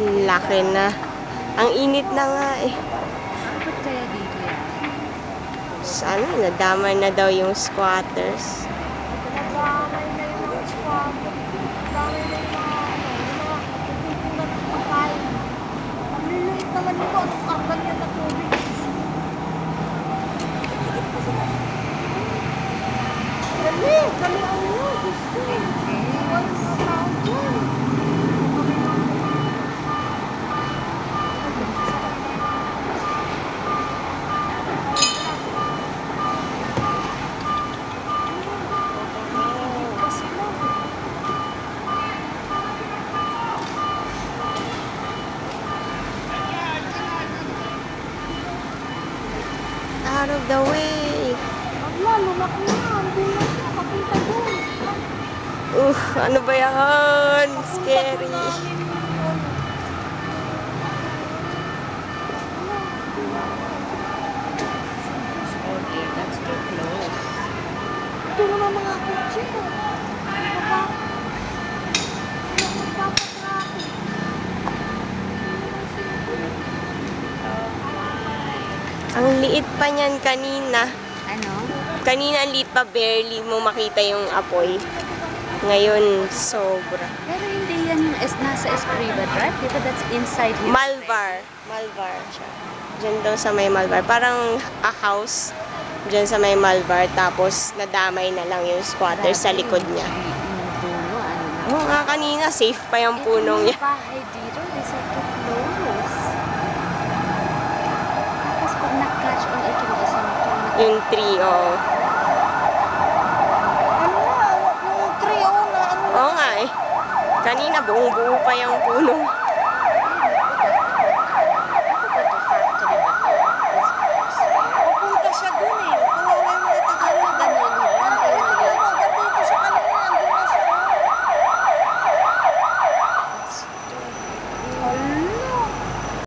Laki na. Ang init na nga eh. Ba't kaya dito yan? Sana, nadamay na daw yung squatters. Nadamay na yung squatter. Nadamay na yung mga nagpupunta ng pagkain. Ang liliit naman nito. Anong kargan niya na tubig? Dali! Dali ang nyo! Gusto! Iwan na tao dyan! Out of the way! Wala, lumaki na. Hindi na siya. Papunta doon. Ano ba yan? Scary. Okay, that's too close. Ito naman mga kutsi. Baba. Sila magpapatraffic. Ang liit pa niyan kanina. Ano? Kanina ang liit pa, barely mo makita yung apoy. Ngayon, sobra. Pero hindi yan yung nasa Escriva Drive. Diba that's inside here? Malvar. Malvar siya. Diyan daw sa may Malvar. Parang a house. Diyan sa may Malvar. Tapos, nadamay na lang yung squatter sa likod niya. Yung puno, ano na. Oo nga, kanina, safe pa yung punong niya. Yung bahay dito, they said to close. Tapos pag na-catch on ito yung isang Yung tree, oo. Ano na? Yung 3-0 na ano? Oo nga eh. Kanina, buong buo pa yung puno.